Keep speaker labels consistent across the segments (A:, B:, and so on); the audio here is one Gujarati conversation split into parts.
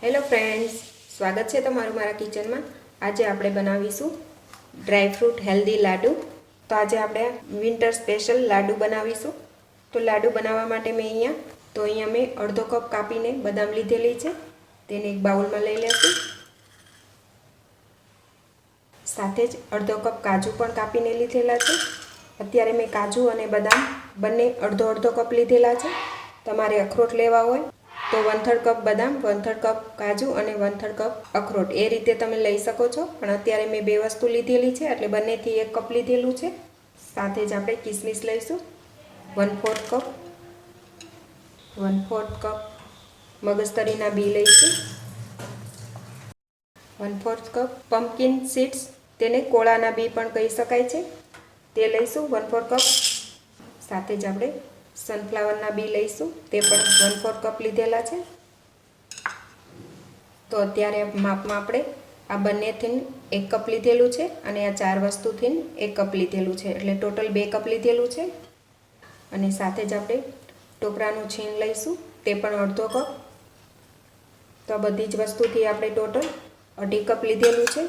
A: હેલો ફ્રેન્ડ્સ, સ્વાગત છે તમારું મારા કિચનમાં। આજે આપણે બનાવીશું ડ્રાય ફ્રૂટ હેલ્ધી લાડુ। તો આજે આપણે વિન્ટર સ્પેશિયલ લાડુ બનાવીશું। તો લાડુ બનાવવા માટે અહીંયા મેં અડધો કપ કાપીને બદામ લીધેલી છે, તેને એક બાઉલમાં લઈ લેશું। સાથે જ અડધો કપ કાજુ પણ કાપીને લીધેલા છે। અત્યારે મેં કાજુ અને બદામ બંને અડધો અડધો કપ લીધેલા છે। તમારે અખરોટ લેવા હોય તો 1/3 કપ બદામ, 1/3 કપ કાજુ અને 1/3 કપ અખરોટ એ રીતે તમે લઈ શકો છો। પણ અત્યારે મેં બે વસ્તુ લીધેલી છે એટલે બંનેથી 1 કપ લીધેલું છે। સાથે જ આપણે કિસમિસ લઈશું 1/4 કપ, 1/4 કપ મગજતરીના બી લઈશું, 1/4 કપ પમ્પકિન સીડ્સ, તેને કોળાના બી પણ કહી શકાય છે, તે લઈશું 1/4 કપ। સાથે જ આપણે સનફ્લાવરના બી લઈશું, તે પણ 1/4 કપ લીધેલા છે। તો અત્યારે માપમાં આપણે આ બંનેથી 1 કપ લીધેલું છે અને આ 4 વસ્તુથી 1 કપ લીધેલું છે, એટલે ટોટલ 2 કપ લીધેલું છે। અને સાથે જ આપણે ટોપરાનું છીણ લઈશું, તે પણ અડધો કપ। તો આ બધી જ વસ્તુથી આપણે ટોટલ 2.5 કપ લીધેલું છે।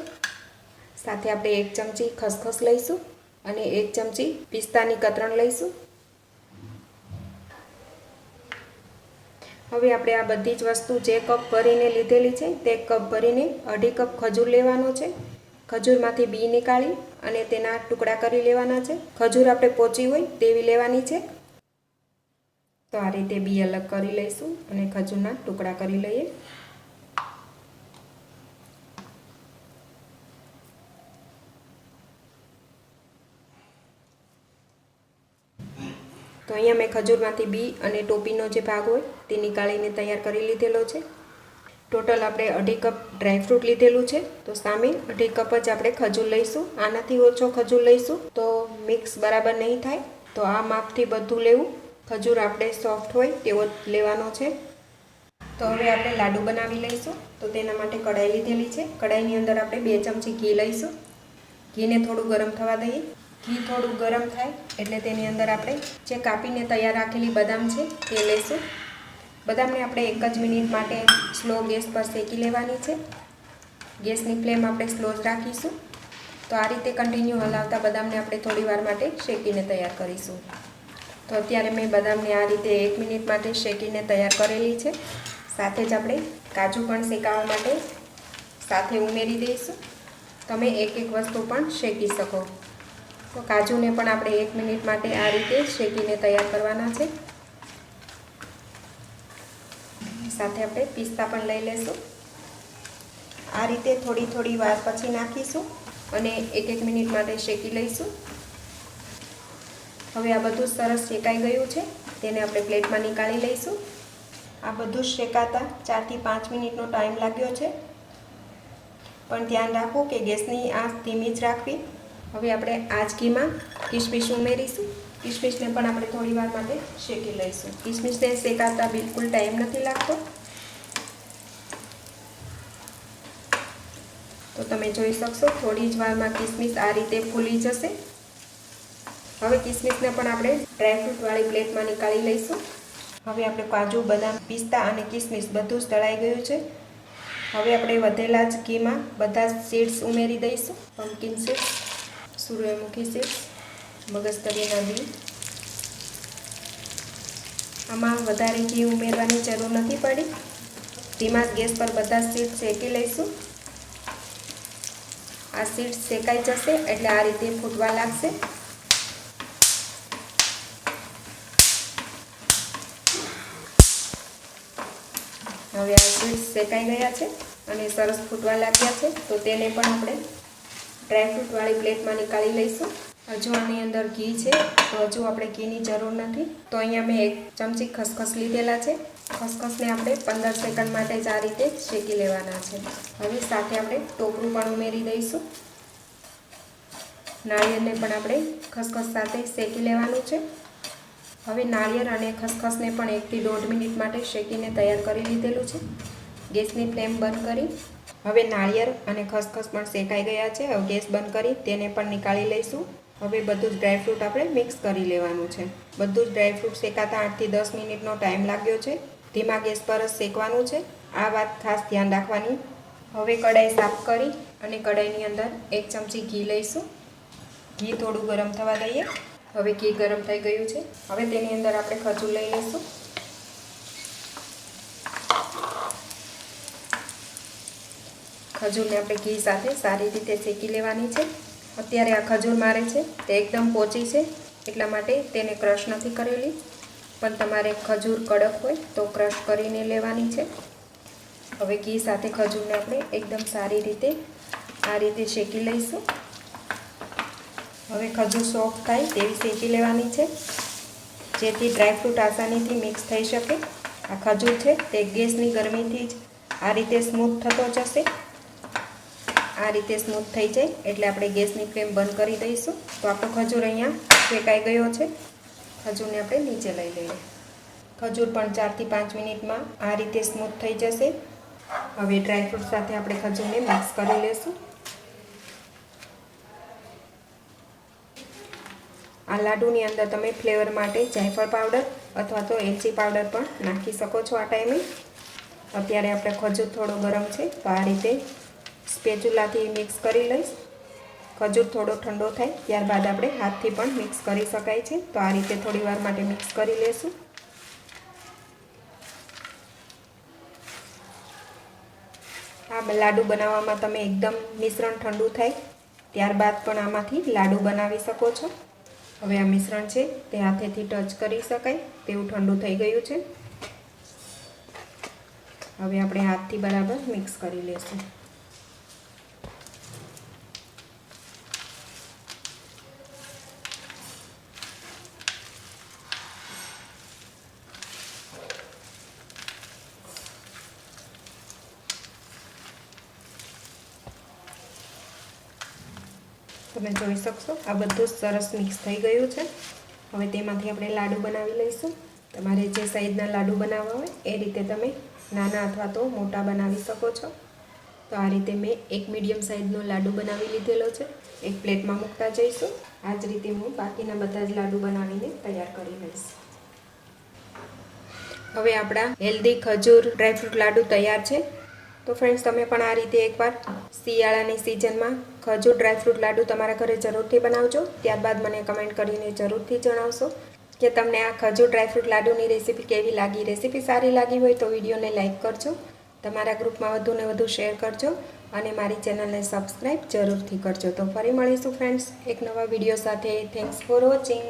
A: સાથે આપણે 1 ચમચી ખસખસ લઈશું અને 1 ચમચી પિસ્તાની કતરણ લઈશું। હવે આપણે આ બધી જ વસ્તુ જે કપ ભરીને લીધેલી છે તે કપ ભરીને 2.5 કપ ખજૂર લેવાનો છે। ખજૂરમાંથી બી નીકાળી અને તેના ટુકડા કરી લેવાના છે। ખજૂર આપણે પોચી હોય તેવી લેવાની છે। તો આ રીતે બી અલગ કરી લઈશું અને ખજૂરના ટુકડા કરી લઈએ। તો અહીંયા મેં ખજૂરમાંથી બી અને ટોપીનો જે ભાગ હોય તે નીકાળીને તૈયાર કરી લીધેલો છે। ટોટલ આપણે 2.5 કપ ડ્રાયફ્રૂટ લીધેલું છે, તો સામે 2.5 કપ જ આપણે ખજૂર લઈશું। આનાથી ઓછો ખજૂર લઈશું તો મિક્સ બરાબર નહીં થાય, તો આ માપથી બધું લેવું। ખજૂર આપણે સોફ્ટ હોય તેવો જ લેવાનો છે। તો હવે આપણે લાડુ બનાવી લઈશું। તો તેના માટે કઢાઈ લીધેલી છે, કઢાઈની અંદર આપણે 2 ચમચી ઘી લઈશું। ઘીને થોડું ગરમ થવા દઈએ। ઘી થોડું ગરમ થાય એટલે તેની અંદર આપણે જે કાપીને તૈયાર રાખેલી બદામ છે તે લઈશું। બદામને આપણે 1 જ મિનિટ માટે સ્લો ગેસ પર શેકી લેવાની છે। ગેસની ફ્લેમ આપણે સ્લો જ રાખીશું। તો આ રીતે કન્ટિન્યુ હલાવતા બદામને આપણે થોડી વાર માટે શેકીને તૈયાર કરીશું। તો અત્યારે મેં બદામને આ રીતે 1 મિનિટ માટે શેકીને તૈયાર કરેલી છે। સાથે જ આપણે કાજુ પણ શેકાવા માટે સાથે ઉમેરી દઈશું। તમે એક વસ્તુ પણ શેકી શકો। તો કાજુને પણ આપણે 1 મિનિટ માટે આ રીતે શેકીને તૈયાર કરવાના છે। સાથે આપણે પિસ્તા પણ લઈ લેશું। આ રીતે થોડી વાર પછી નાખીશું અને 1 મિનિટ માટે શેકી લઈશું। હવે આ બધું સરસ શેકાઈ ગયું છે, તેને આપણે પ્લેટમાં નીકાળી લઈશું। આ બધું શેકાતા 4 થી 5 મિનિટનો ટાઈમ લાગ્યો છે, પણ ધ્યાન રાખો કે ગેસની આંચ ધીમી જ રાખવી। હવે આપણે આ જ ઘીમાં કિસમિસ ઉમેરીશું। કિસમિસને પણ આપણે થોડી વાર માટે શેકી લઈશું। કિસમિસને શેકાતા બિલકુલ ટાઈમ નથી લાગતો। તો તમે જોઈ શકશો થોડી જ વારમાં કિસમિસ આ રીતે ફૂલી જશે। હવે કિસમિસને પણ આપણે ડ્રાયફ્રૂટવાળી પ્લેટમાં નીકાળી લઈશું। હવે આપણે કાજુ, બદામ, પિસ્તા અને કિસમિસ બધું જ તળાઈ ગયું છે। હવે આપણે વધેલા જ ઘીમાં બધા જ સીડ્સ ઉમેરી દઈશું। પમ્પકિન સીડ્સ, સૂર્યમુખી સીડ્સ, મગજતરીના બી। આમાં વધારે ઘી ઉમેરવાની જરૂર નથી પડી। ધીમા ગેસ પર બધા સીડ્સ શેકી લઈશું। આ સીડ્સ શેકાઈ જશે એટલે આ રીતે ફૂટવા લાગશે। હવે આ સીડ્સ શેકાઈ ગયા છે અને સરસ ફૂટવા લાગ્યા છે, તો તેને પણ આપણે ડ્રાયફ્રૂટવાળી પ્લેટમાં નીકાળી લઈશું। હજુ આની અંદર ઘી છે, તો હજુ આપણે ઘીની જરૂર નથી। તો અહીંયા મેં 1 ચમચી ખસખસ લીધેલા છે। ખસખસને આપણે 15 સેકન્ડ માટે જ આ રીતે શેકી લેવાના છે। હવે સાથે આપણે ટોપરું પણ ઉમેરી દઈશું। નાળિયેરને પણ આપણે ખસખસ સાથે શેકી લેવાનું છે। હવે નાળિયેર અને ખસખસને પણ 1 થી 1.5 મિનિટ માટે શેકીને તૈયાર કરી લીધેલું છે। ગેસની ફ્લેમ બંધ કરી હવે નાળિયેર અને ખસખસ પણ શેકાઈ ગયા છે। હવે ગેસ બંધ કરી તેને પણ નીકાળી લઈશું। હવે બધું જ ડ્રાયફ્રૂટ આપણે મિક્સ કરી લેવાનું છે। બધું જ ડ્રાયફ્રૂટ શેકાતા 8 થી 10 મિનિટનો ટાઈમ લાગ્યો છે। ધીમા ગેસ પર જ શેકવાનું છે। આ વાત ખાસ ધ્યાન રાખવાની. હવે કઢાઈ સાફ કરી અને કઢાઈની અંદર 1 ચમચી ઘી લઈશું. ઘી થોડું ગરમ થવા દઈએ. હવે ઘી ગરમ થઈ ગયું છે. હવે તેની અંદર આપણે ખજૂર લઈ લઈશું. ખજૂરને આપણે ઘી સાથે સારી રીતે શેકી લેવાની છે. અત્યારે આ ખજૂર મારે છે તે એકદમ પોચી છે, એટલા માટે તેને ક્રશ નથી કરેલી, પણ તમારે ખજૂર કડક હોય તો ક્રશ કરીને લેવાની છે. હવે ઘી સાથે ખજૂરને આપણે એકદમ સારી રીતે આ રીતે શેકી લઈશું. હવે ખજૂર સોફ્ટ થાય તેવી શેકી લેવાની છે, જેથી ડ્રાયફ્રૂટ આસાનીથી મિક્સ થઈ શકે. આ ખજૂર છે તે ગેસની ગરમીથી જ આ રીતે સ્મૂથ થતો જશે. આ રીતે સ્મૂથ થઈ જાય એટલે આપણે ગેસની ફ્લેમ બંધ કરી દઈશું. તો આપણો ખજૂર અહીંયા શેકાઈ ગયો છે. ખજૂરને આપણે નીચે લઈ લઈએ. ખજૂર પણ 4 થી 5 મિનિટમાં આ રીતે સ્મૂથ થઈ જશે. હવે ડ્રાયફ્રૂટ સાથે આપણે ખજૂરને મિક્સ કરી લઈશું. આ લાડુની અંદર તમે ફ્લેવર માટે જાયફળ પાવડર અથવા તો એલચી પાવડર પણ નાખી શકો છો આ ટાઈમે. અત્યારે આપણે ખજૂર થોડો ગરમ છે તો આ રીતે સ્પેચ્યુલાથી મિક્સ કરી લઈશ. ખજૂર થોડો ઠંડો થાય ત્યારબાદ આપણે હાથથી પણ મિક્સ કરી શકાય છે. તો આ રીતે થોડી વાર માટે મિક્સ કરી લેશું. આ લાડુ બનાવવામાં તમે એકદમ મિશ્રણ ઠંડુ થાય ત્યારબાદ પણ આમાંથી લાડુ બનાવી શકો છો. હવે આ મિશ્રણ છે તે હાથેથી ટચ કરી શકાય તેવું ઠંડુ થઈ ગયું છે. હવે આપણે હાથથી બરાબર મિક્સ કરી લેશું. તમે જોઈ શકશો આ બધું સરસ મિક્સ થઈ ગયું છે. હવે તેમાંથી આપણે લાડુ બનાવી લઈશું. તમારે જે સાઈઝના લાડુ બનાવવા હોય એ રીતે તમે નાના અથવા તો મોટા બનાવી શકો છો. તો આ રીતે મેં એક મીડિયમ સાઈઝનો લાડુ બનાવી લીધેલો છે. એક પ્લેટમાં મૂકતા જઈશું. આ જ રીતે હું બાકીના બધા જ લાડુ બનાવીને તૈયાર કરી લઈશ. હવે આપણા હેલ્ધી ખજૂર ડ્રાયફ્રૂટ લાડુ તૈયાર છે. તો ફ્રેન્ડ્સ, તમે પણ આ રીતે એકવાર શિયાળાની સિઝનમાં ખજૂર ડ્રાયફ્રૂટ લાડુ તમારા ઘરે જરૂરથી બનાવજો. ત્યારબાદ મને કમેન્ટ કરીને જરૂરથી જણાવશો કે તમને આ ખજૂર ડ્રાયફ્રૂટ લાડુની રેસીપી કેવી લાગી. રેસીપી સારી લાગી હોય તો વિડીયોને લાઇક કરજો, તમારા ગ્રુપમાં વધુને વધુ શેર કરજો અને મારી ચેનલને સબસ્ક્રાઈબ જરૂરથી કરજો. તો ફરી મળીશું ફ્રેન્ડ્સ એક નવા વિડીયો સાથે. Thanks for watching.